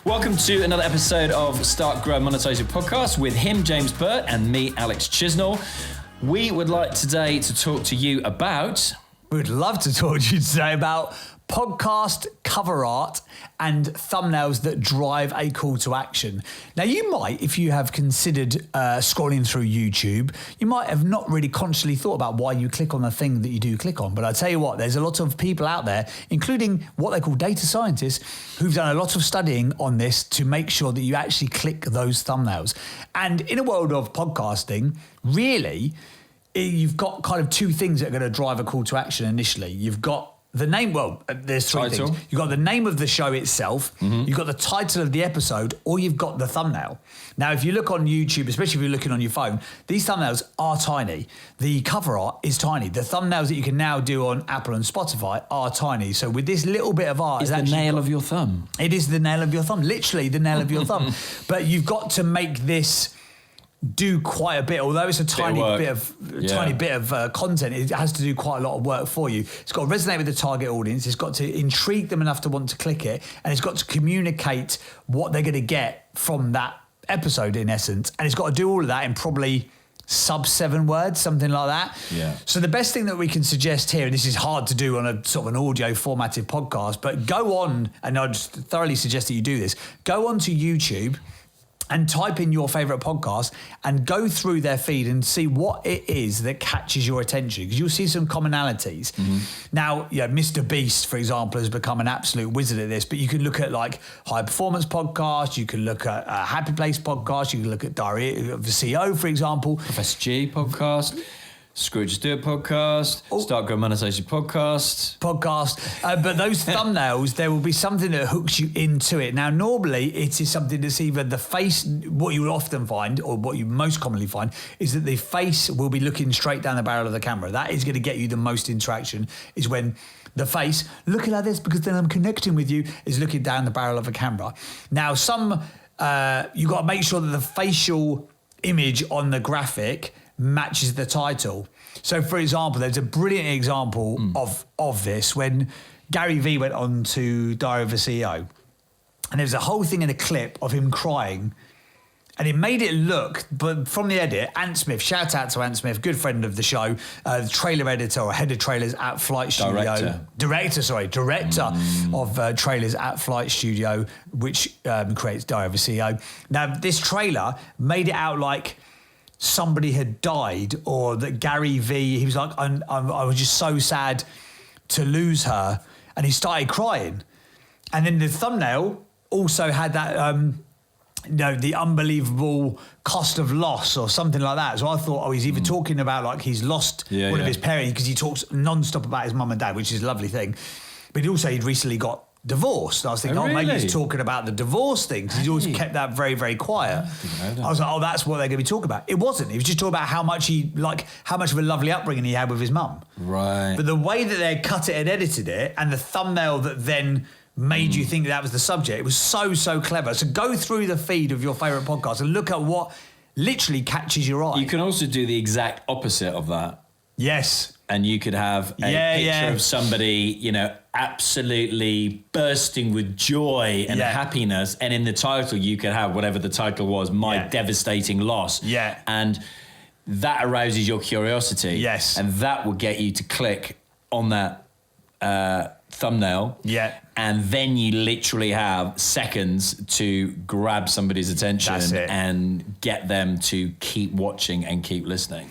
Welcome to another episode of Start, Grow, Monetise Your Podcast with him, James Burtt, and me, Alex Chisnall. We would like today to talk to you about... We'd love to talk to you today about podcast cover art and thumbnails that drive a call to action. Now, you might, if you have considered scrolling through YouTube, you might have not really consciously thought about why you click on the thing that you do click on. But I tell you what, there's a lot of people out there, including what they call data scientists, who've done a lot of studying on this to make sure that you actually click those thumbnails. And in a world of podcasting, really, you've got kind of two things that are going to drive a call to action initially. You've got the name, there's three title. things. You've got the name of the show itself, you've got the title of the episode, or you've got the thumbnail. Now, if you look on YouTube, especially if you're looking on your phone, these thumbnails are tiny. The cover art is tiny. The thumbnails that you can now do on Apple and Spotify are tiny. So with this little bit of art... It's the nail of your thumb. It is the nail of your thumb, literally the nail of your thumb. But you've got to make this... do quite a bit, although it's a tiny bit of content. It has to do quite a lot of work for you. It's got to resonate with the target audience. It's got to intrigue them enough to want to click it, and it's got to communicate what they're going to get from that episode, in essence. And it's got to do all of that in probably sub 7 words, something like that. Yeah. So the best thing that we can suggest here, and this is hard to do on a sort of an audio formatted podcast, but go on, and I'd thoroughly suggest that you do this. Go on to YouTube and type in your favourite podcast and go through their feed and see what it is that catches your attention, because you'll see some commonalities. Now, Mr. Beast, for example, has become an absolute wizard at this, but you can look at like High Performance Podcast, you can look at Happy Place Podcast, you can look at Diary of the CEO, for example. Professor G Podcast. Scrooge Do It Podcast, Start, Grow, Monetise Your Podcast. But those thumbnails, there will be something that hooks you into it. Now, normally it is something that's either the face, what you will often find, or what you most commonly find, is that the face will be looking straight down the barrel of the camera. That is going to get you the most interaction, is when the face, looking like this because then I'm connecting with you, is looking down the barrel of a camera. Now, you got to make sure that the facial image on the graphic matches the title. So, for example, there's a brilliant example of this when Gary Vee went on to Diary of a CEO, and there's a whole thing in a clip of him crying, and it made it look, but from the edit, Ant Smith, shout out to Ant Smith, good friend of the show, the trailer editor or head of trailers at Flight Studio. Director of trailers at Flight Studio, which creates Diary of a CEO. Now, this trailer made it out like somebody had died, or that Gary Vee, he was like, I was just so sad to lose her, and he started crying. And then the thumbnail also had that, the unbelievable cost of loss or something like that. So I thought, he's either talking about like he's lost one of his parents, because he talks non-stop about his mum and dad, which is a lovely thing. But he'd recently got divorced. I was thinking, maybe he's talking about the divorce thing, because he's always kept that very, very quiet. I was like, that's what they're going to be talking about. It wasn't. He was just talking about how much of a lovely upbringing he had with his mum. Right. But the way that they cut it and edited it, and the thumbnail that then made you think that was the subject, it was so clever. So go through the feed of your favourite podcast and look at what literally catches your eye. You can also do the exact opposite of that. Yes. And you could have a picture of somebody, absolutely bursting with joy and happiness. And in the title, you could have whatever the title was, My Devastating Loss. Yeah. And that arouses your curiosity. Yes. And that will get you to click on that thumbnail. Yeah. And then you literally have seconds to grab somebody's attention and get them to keep watching and keep listening.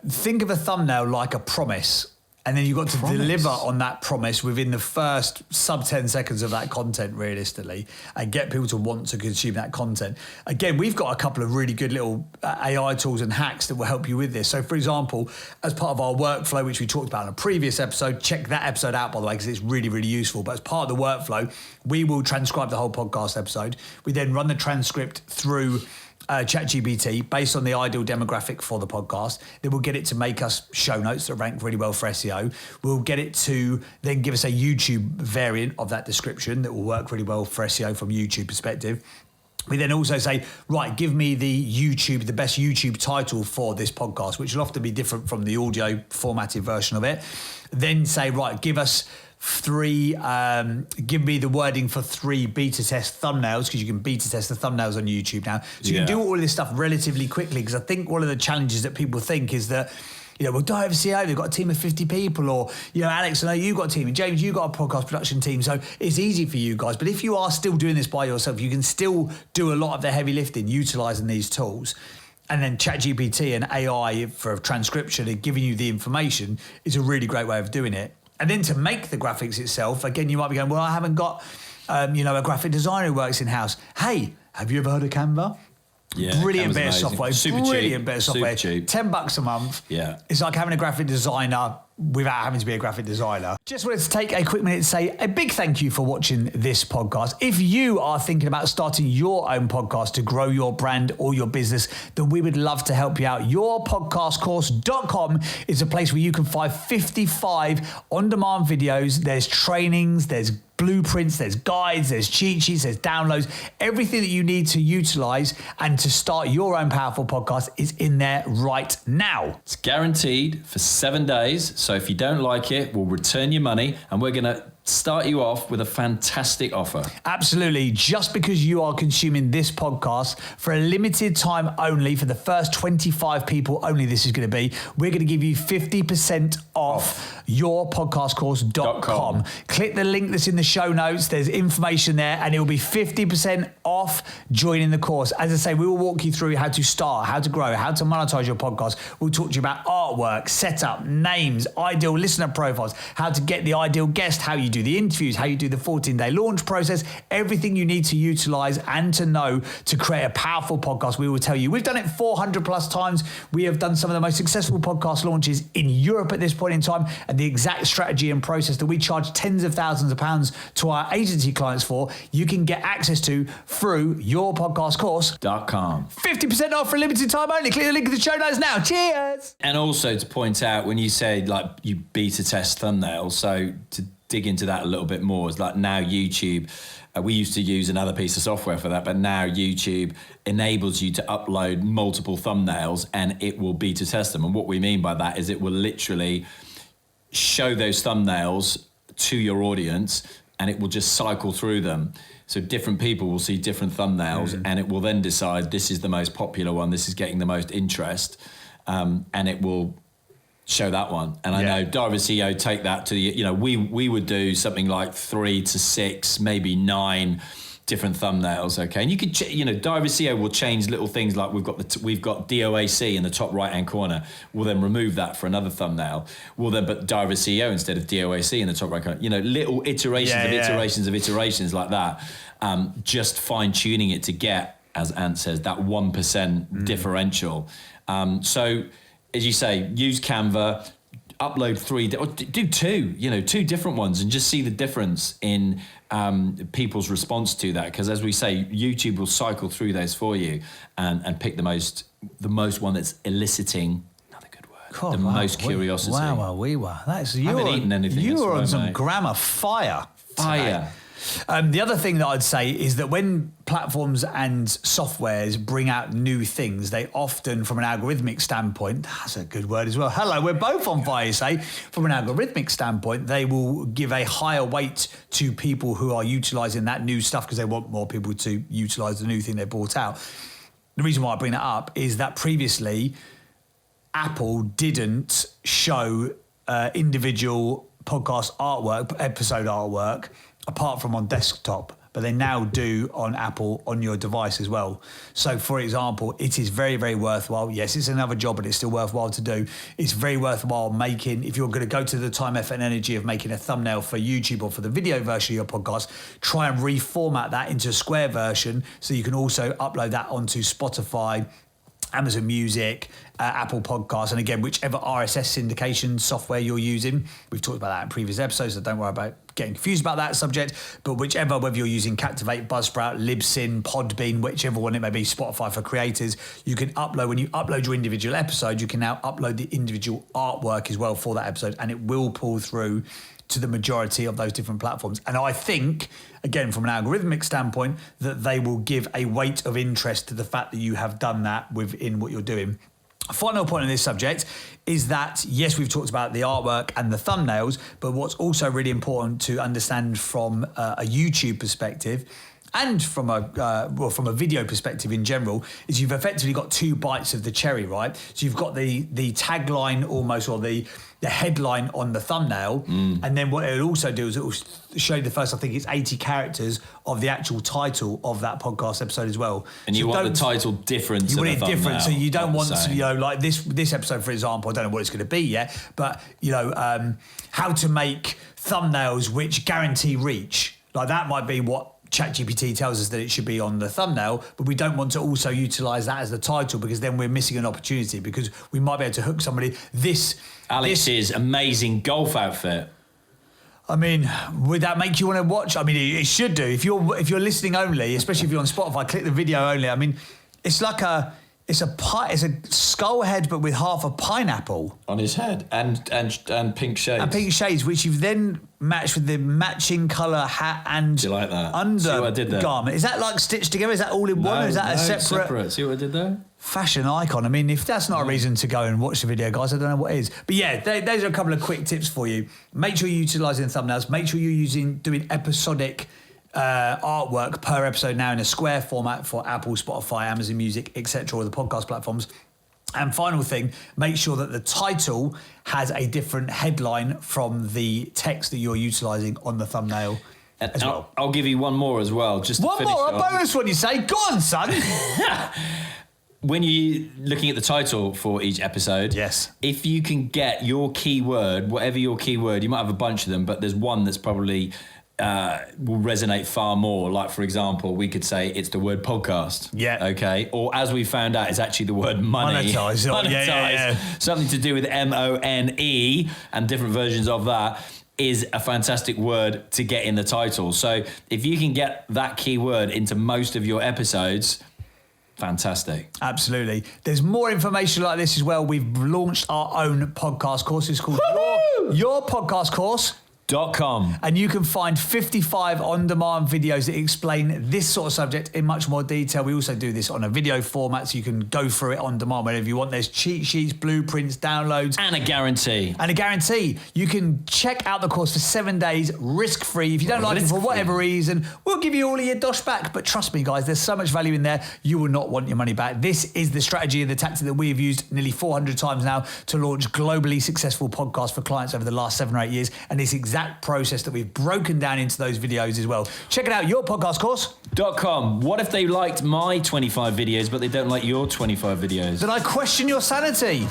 Think of a thumbnail like a promise. And then you've got to deliver on that promise within the first sub 10 seconds of that content, realistically, and get people to want to consume that content. Again, we've got a couple of really good little AI tools and hacks that will help you with this. So, for example, as part of our workflow, which we talked about in a previous episode, check that episode out, by the way, because it's really, really useful. But as part of the workflow, we will transcribe the whole podcast episode. We then run the transcript through ChatGPT based on the ideal demographic for the podcast. Then we'll get it to make us show notes that rank really well for SEO. We'll get it to then give us a YouTube variant of that description that will work really well for SEO from YouTube perspective. We then also say, right, give me the best YouTube title for this podcast, which will often be different from the audio formatted version of it. Then say, right, give us give me the wording for 3 beta test thumbnails, because you can beta test the thumbnails on YouTube now. So you can do all of this stuff relatively quickly, because I think one of the challenges that people think is that, well, Dive SEO, they've got a team of 50 people, or, Alex, I know you've got a team, and James, you've got a podcast production team, so it's easy for you guys. But if you are still doing this by yourself, you can still do a lot of the heavy lifting utilising these tools. And then ChatGPT and AI for transcription and giving you the information is a really great way of doing it. And then to make the graphics itself, again, you might be going, well, I haven't got, a graphic designer who works in-house. Hey, have you ever heard of Canva? Yeah, brilliant bit of software. Brilliant bit of software. $10 a month. Yeah. It's like having a graphic designer without having to be a graphic designer. Just wanted to take a quick minute to say a big thank you for watching this podcast. If you are thinking about starting your own podcast to grow your brand or your business, then we would love to help you out. Yourpodcastcourse.com is a place where you can find 55 on-demand videos. There's trainings, there's blueprints, there's guides, there's cheat sheets, there's downloads. Everything that you need to utilize and to start your own powerful podcast is in there right now. It's guaranteed for 7 days. So if you don't like it, we'll return your money, and we're going to start you off with a fantastic offer. Absolutely. Just because you are consuming this podcast for a limited time only, for the first 25 people only this is going to be, we're going to give you 50% off yourpodcastcourse.com. Click the link that's in the show notes. There's information there, and it will be 50% off joining the course. As I say, we will walk you through how to start, how to grow, how to monetize your podcast. We'll talk to you about artwork, setup, names, ideal listener profiles, how to get the ideal guest, how you do the interviews, how you do the 14-day launch process, everything you need to utilize and to know to create a powerful podcast. We will tell you. We've done it 400 plus times. We have done some of the most successful podcast launches in Europe at this point in time, and the exact strategy and process that we charge tens of thousands of pounds to our agency clients for, you can get access to through yourpodcastcourse.com. 50% off for a limited time only. Click the link in the show notes now. Cheers. And also to point out, when you say like you beta test thumbnails, so to dig into that a little bit more, is like now YouTube, we used to use another piece of software for that, but now YouTube enables you to upload multiple thumbnails and it will beta test them. And what we mean by that is it will literally show those thumbnails to your audience, and it will just cycle through them. So different people will see different thumbnails, and it will then decide this is the most popular one, this is getting the most interest, and it will show that one. And I know Dive SEO take that to the, we would do something like 3 to 6, maybe 9 different thumbnails. Okay. And you could, Dive SEO will change little things, like we've got DOAC in the top right hand corner. We'll then remove that for another thumbnail. We'll then put Dive SEO instead of DOAC in the top right corner. Little iterations like that. Just fine tuning it to get, as Ant says, that 1% differential. So, as you say, use Canva, upload 3, or do 2 different ones, and just see the difference in people's response to that. Because as we say, YouTube will cycle through those for you and pick the most one that's eliciting, another good word, most curiosity. That's you. I haven't eaten anything. You were on some grammar fire. Fire. The other thing that I'd say is that when platforms and softwares bring out new things, they often, from an algorithmic standpoint, that's a good word as well. Hello, we're both on fire, say. From an algorithmic standpoint, they will give a higher weight to people who are utilising that new stuff because they want more people to utilise the new thing they brought out. The reason why I bring that up is that previously, Apple didn't show individual podcast artwork, episode artwork, apart from on desktop, but they now do on Apple on your device as well. So for example, it is very, very worthwhile. Yes, it's another job, but it's still worthwhile to do. It's very worthwhile making, if you're going to go to the time, effort and energy of making a thumbnail for YouTube or for the video version of your podcast, try and reformat that into a square version so you can also upload that onto Spotify, Amazon Music, Apple Podcasts, and again, whichever RSS syndication software you're using. We've talked about that in previous episodes, so don't worry about getting confused about that subject. But whichever, whether you're using Captivate, Buzzsprout, Libsyn, Podbean, whichever one it may be, Spotify for creators, you can upload, when you upload your individual episode, you can now upload the individual artwork as well for that episode, and it will pull through to the majority of those different platforms. And I think, again, from an algorithmic standpoint, that they will give a weight of interest to the fact that you have done that within what you're doing. Final point on this subject is that, yes, we've talked about the artwork and the thumbnails, but what's also really important to understand from a YouTube perspective and from a video perspective in general is you've effectively got 2 bites of the cherry, right? So you've got the tagline almost, or the headline on the thumbnail, and then what it'll also do is it will show you the first, I think it's 80 characters of the actual title of that podcast episode as well. And you want the title different. You want it different, so you don't want to, like this episode, for example. I don't know what it's going to be yet, but how to make thumbnails which guarantee reach. Like that might be what ChatGPT tells us that it should be on the thumbnail, but we don't want to also utilize that as the title, because then we're missing an opportunity, because we might be able to hook somebody. Alex's amazing golf outfit. I mean, would that make you want to watch? I mean, it should do. If you're listening only, especially if you're on Spotify, click the video only. I mean, it's like it's a skull head, but with half a pineapple on his head, and pink shades. And pink shades, which you've then matched with the matching colour hat and do you like that? Garment. Is that like stitched together? Is that all in one? Or is that a separate? See what I did there? Fashion icon. I mean, if that's not a reason to go and watch the video, guys, I don't know what is. But yeah, those are a couple of quick tips for you. Make sure you're utilising thumbnails. Make sure you're doing episodic artwork per episode now in a square format for Apple, Spotify, Amazon Music, etc., or the podcast platforms. And final thing, make sure that the title has a different headline from the text that you're utilising on the thumbnail. As well. I'll give you one more as well. Just one more, a bonus one, you say? Go on, son. When you're looking at the title for each episode, yes, if you can get your keyword, whatever your keyword, you might have a bunch of them, but there's one that's probably will resonate far more. Like, for example, we could say it's the word podcast. Yeah. Okay. Or as we found out, it's actually the word money. Monetise. Monetise. Yeah. Something to do with MONE and different versions of that is a fantastic word to get in the title. So if you can get that keyword into most of your episodes, fantastic. Absolutely. There's more information like this as well. We've launched our own podcast course. It's called Your Podcast Course. .com. And you can find 55 on-demand videos that explain this sort of subject in much more detail. We also do this on a video format, so you can go through it on demand whenever you want. There's cheat sheets, blueprints, downloads. And a guarantee. You can check out the course for 7 days, risk-free. If you don't like it for whatever reason, we'll give you all of your dosh back. But trust me, guys, there's so much value in there, you will not want your money back. This is the strategy and the tactic that we have used nearly 400 times now to launch globally successful podcasts for clients over the last 7 or 8 years. And this exact process that we've broken down into those videos as well. Check it out, yourpodcastcourse.com. What if they liked my 25 videos, but they don't like your 25 videos? Then I question your sanity.